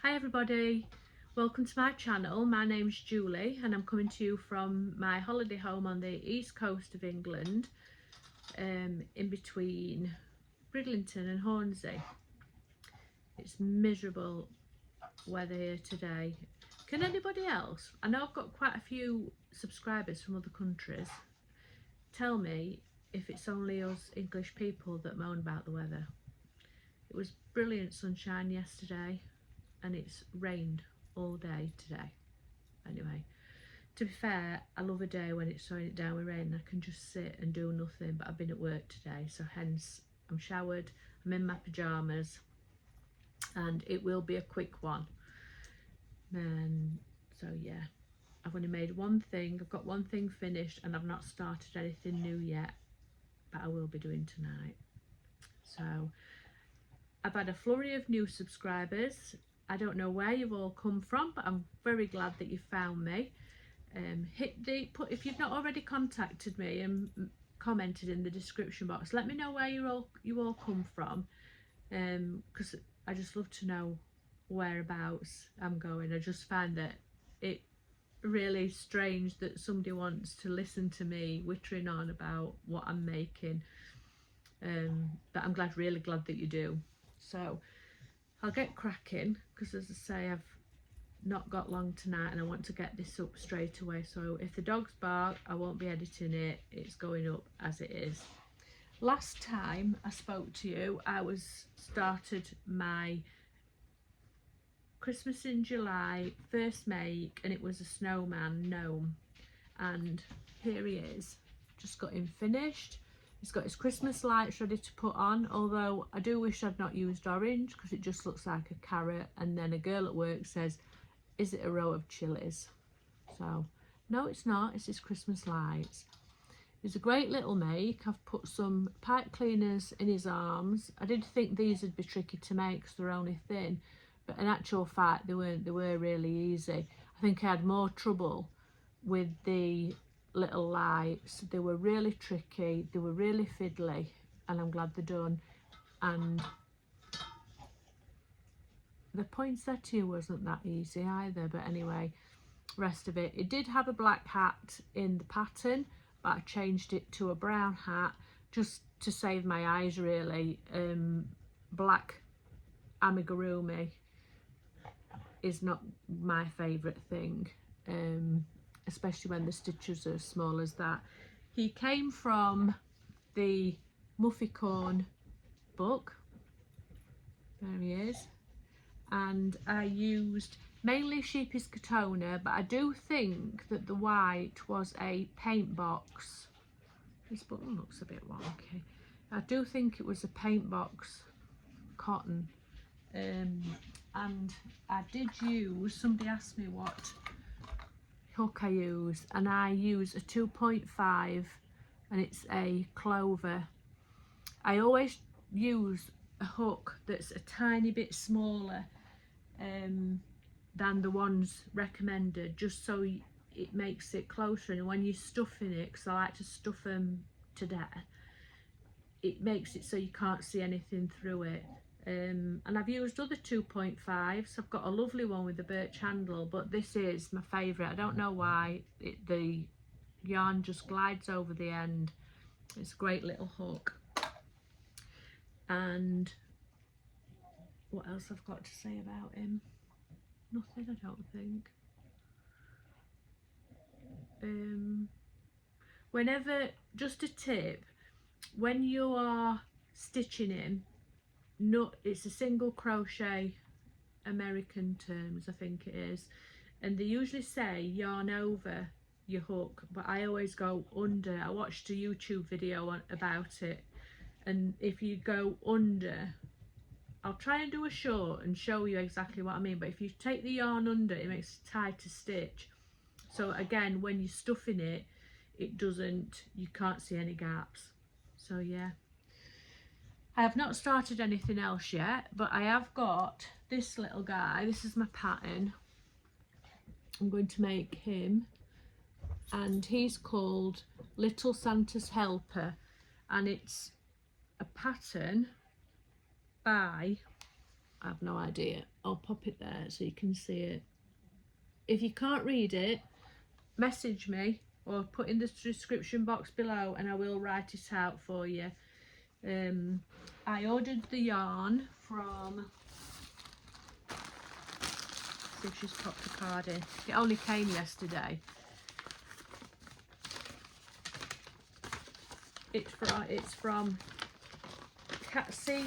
Hi everybody, welcome to my channel. My name's Julie and I'm coming to you from my holiday home on the east coast of England, in between Bridlington and Hornsey. It's miserable weather here today. Can anybody else? I know I've got quite a few subscribers from other countries. Tell me if it's only us English people that moan about the weather. It was brilliant sunshine yesterday and it's rained all day today. Anyway, to be fair, I love a day when it's throwing it down with rain and I can just sit and do nothing, but I've been at work today, so hence I'm showered, I'm in my pyjamas, and it will be a quick one. And so yeah, I've only made one thing, I've got one thing finished and I've not started anything new yet, but I will be doing tonight. So I've had a flurry of new subscribers. I don't know where you've all come from, but I'm very glad that you found me. If you've not already contacted me and commented in the description box, let me know where you all come from, because I just love to know whereabouts I'm going. I just find that it really strange that somebody wants to listen to me wittering on about what I'm making, but I'm really glad that you do. So I'll get cracking, because as I say, I've not got long tonight and I want to get this up straight away. So if the dogs bark, I won't be editing it, it's going up as it is. Last time I spoke to you, I started my Christmas in July first make, and it was a snowman gnome, and here he is. Just got him finished. He's got his Christmas lights ready to put on, although I do wish I'd not used orange because it just looks like a carrot. And then a girl at work says, is it a row of chilies? So no, it's not, it's his Christmas lights. It's a great little make. I've put some pipe cleaners in his arms. I did think these would be tricky to make because they're only thin, but in actual fact they weren't. They were really easy. I think I had more trouble with the little lights. They were really tricky, they were really fiddly, and I'm glad they're done. And the poinsettia wasn't that easy either, but anyway, rest of it did have a black hat in the pattern, but I changed it to a brown hat just to save my eyes really. Black amigurumi is not my favorite thing, especially when the stitches are as small as that. He came from the Mufficorn book. There he is. And I used mainly sheepis Katona, but I do think that the white was a paint box. This button looks a bit wonky. I do think it was a paint box cotton. And I did use, somebody asked me what hook I use, and I use a 2.5 and it's a clover. I always use a hook that's a tiny bit smaller than the ones recommended, just so it makes it closer, and when you're stuffing it, because I like to stuff them to death, it makes it so you can't see anything through it. And I've used other 2.5s. I've got a lovely one with the birch handle, but this is my favourite. I don't know why. The yarn just glides over the end. It's a great little hook. And what else I've got to say about him? Nothing, I don't think. Whenever, just a tip, when you are stitching him, it's a single crochet American terms, I think it is, and they usually say yarn over your hook, but I always go under. I watched a YouTube video about it, and if you go under, I'll try and do a short and show you exactly what I mean, but if you take the yarn under, it makes it tighter stitch. So again, when you're stuffing it, you can't see any gaps. So yeah, I have not started anything else yet, but I have got this little guy. This is my pattern. I'm going to make him, and he's called Little Santa's Helper, and it's a pattern by, I have no idea, I'll pop it there so you can see it. If you can't read it, message me or put in the description box below and I will write it out for you. I ordered the yarn from, see if she's popped the card in. It only came yesterday. It's from Catsy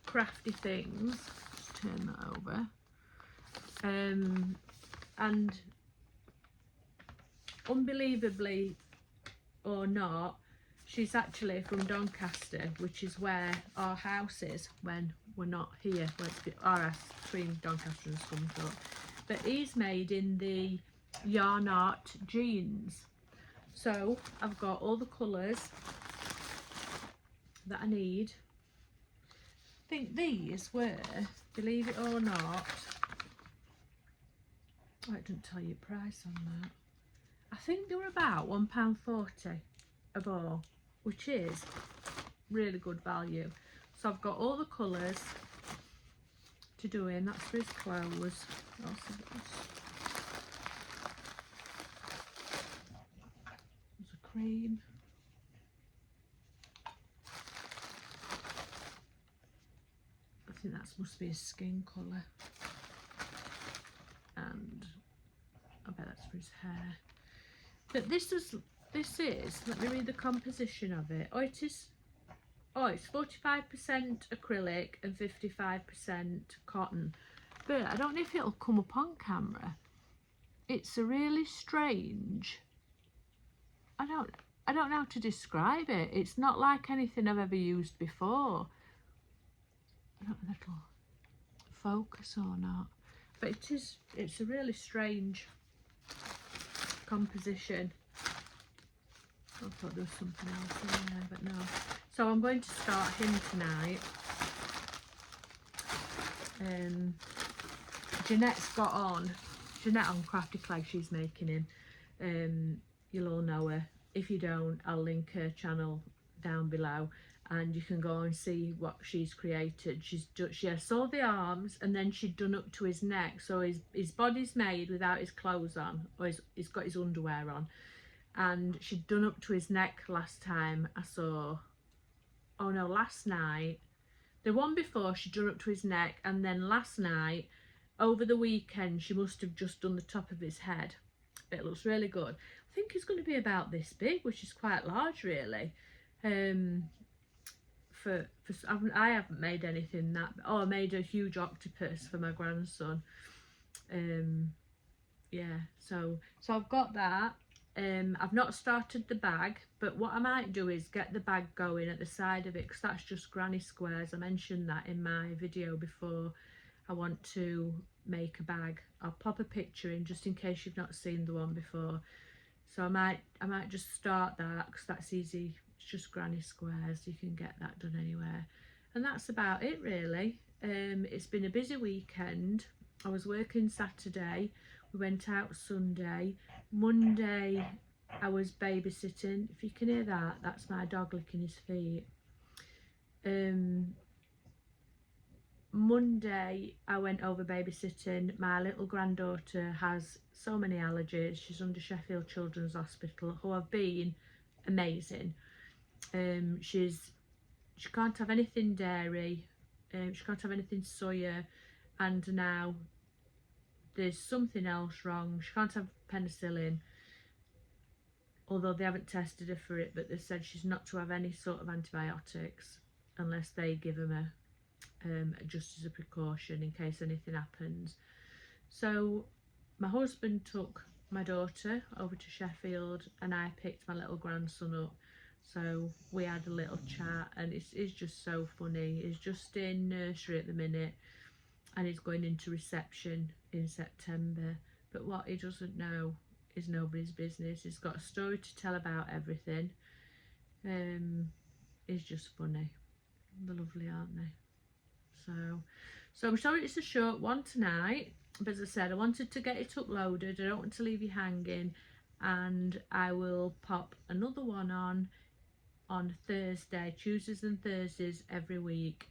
Crafty Things. Just turn that over. And unbelievably or not, she's actually from Doncaster, which is where our house is when we're not here. Our house between Doncaster and Scunthorpe. But he's made in the yarn art jeans. So I've got all the colours that I need. I think these were, believe it or not, oh, it doesn't tell you price on that. I think they were about £1.40 a ball, which is really good value. So I've got all the colours to do in. That's for his clothes. There's a cream. I think that must be his skin colour. And I bet that's for his hair. But this is, let me read the composition of it. It's 45% acrylic and 55% cotton. But I don't know if it'll come up on camera. It's a really strange, I don't know how to describe it. It's not like anything I've ever used before. I don't know if it'll focus or not. But it's a really strange composition. I thought there was something else in there, but no. So I'm going to start him tonight. Jeanette's got on. Jeanette on Crafty Clegg, she's making him. You'll all know her. If you don't, I'll link her channel down below and you can go and see what she's created. She has sewed the arms and then she'd done up to his neck. So his body's made without his clothes on, or he's got his underwear on. And she'd done up to his neck last time I saw. Oh no, last night. The one before she'd done up to his neck, and then last night, over the weekend, she must have just done the top of his head. It looks really good. I think it's going to be about this big, which is quite large really. I haven't made anything that. Oh, I made a huge octopus for my grandson. Yeah, so I've got that. I've not started the bag, but what I might do is get the bag going at the side of it, because that's just granny squares. I mentioned that in my video before. I want to make a bag. I'll pop a picture in just in case you've not seen the one before. So I might just start that, because that's easy. It's just granny squares. You can get that done anywhere. And that's about it really. It's been a busy weekend. I was working Saturday. We went out Sunday. Monday I was babysitting. If you can hear that, that's my dog licking his feet. Monday I went over babysitting. My little granddaughter has so many allergies. She's under Sheffield Children's Hospital, who have been amazing. She can't have anything dairy, she can't have anything soya, and now there's something else wrong. She can't have penicillin, although they haven't tested her for it, but they said she's not to have any sort of antibiotics unless they give them her, just as a precaution in case anything happens. So my husband took my daughter over to Sheffield and I picked my little grandson up. So we had a little chat, and it's just so funny. He's just in nursery at the minute and he's going into reception in September. But what he doesn't know is nobody's business. He's got a story to tell about everything. It's just funny. They're lovely, aren't they? So I'm sorry it's a short one tonight, but as I said, I wanted to get it uploaded. I don't want to leave you hanging, and I will pop another one on Thursday, Tuesdays and Thursdays every week.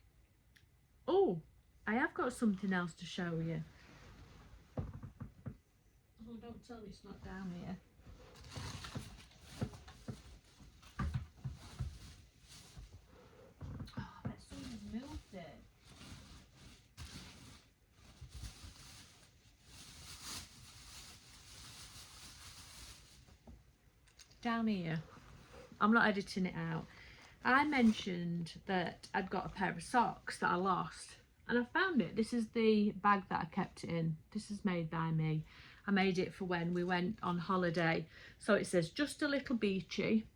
Oh, I have got something else to show you. Oh, don't tell me it's not down here. Oh, I bet someone's moved it. Down here. I'm not editing it out. I mentioned that I'd got a pair of socks that I lost, and I found it. This is the bag that I kept it in. This is made by me. I made it for when we went on holiday. So it says just a little beachy.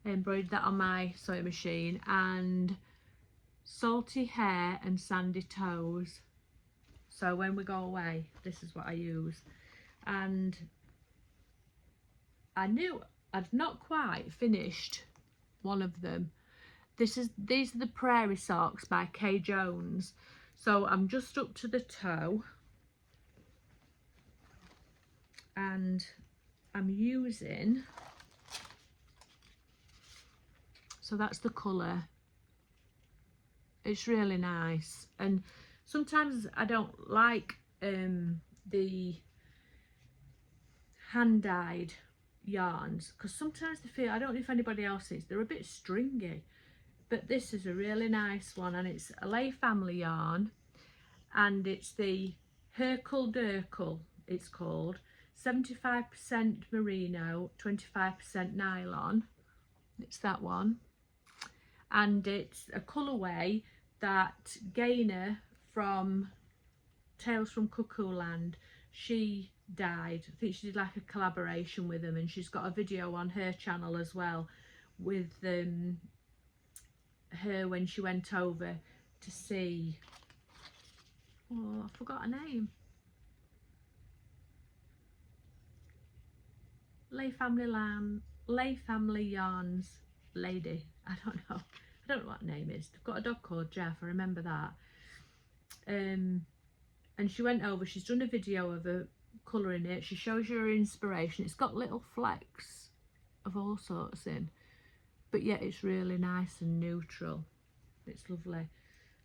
I embroidered that on my sewing machine, and salty hair and sandy toes. So when we go away, this is what I use. And I knew I'd not quite finished one of them. These are the Prairie Socks by Kay Jones. So I'm just up to the toe, and I'm using, so that's the colour. It's really nice, and sometimes I don't like the hand-dyed yarns, because sometimes they feel, I don't know if anybody else is, they're a bit stringy, but this is a really nice one, and it's a Lay Family yarn, and it's the Herkle Durkle, it's called, 75% merino, 25% nylon. It's that one, and it's a colourway that Gaynor from Tales from Cuckoo Land, she dyed. I think she did like a collaboration with them, and she's got a video on her channel as well with her when she went over to see, oh, I forgot her name, Lay Family Yarns lady. I don't know what her name is. They've got a dog called Jeff, I remember that. And she went over, she's done a video of her colouring it. She shows you her inspiration. It's got little flecks of all sorts in, but yet it's really nice and neutral. It's lovely,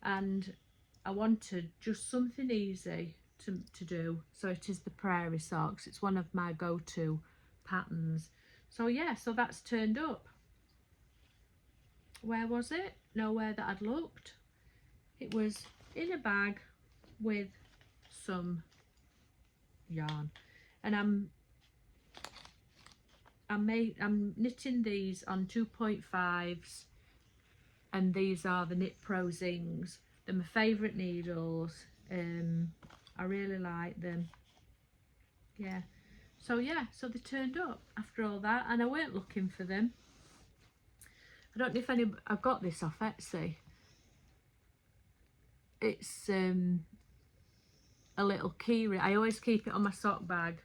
and I wanted just something easy to do, so it is the Prairie Socks. It's one of my go-to patterns. So yeah, so that's turned up. Where was it? Nowhere that I'd looked. It was in a bag with some yarn, and I'm knitting these on 2.5s, and these are the Knit Pro Zings. They're my favourite needles. I really like them. Yeah, so they turned up after all that, and I weren't looking for them. I don't know if I got this off Etsy. It's a little key ring. I always keep it on my sock bag,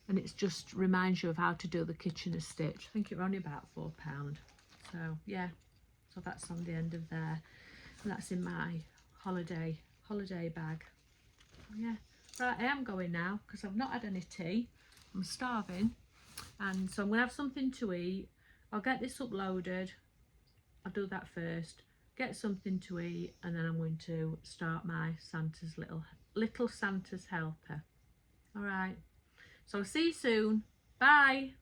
and it just reminds you of how to do the Kitchener stitch. I think it was only about £4. So yeah, so that's on the end of there, and that's in my holiday bag. Yeah, right, I am going now because I've not had any tea. I'm starving, and so I'm gonna have something to eat. I'll get this uploaded. I'll do that first, get something to eat, and then I'm going to start my Santa's little Santa's helper. All right, so see you soon. Bye.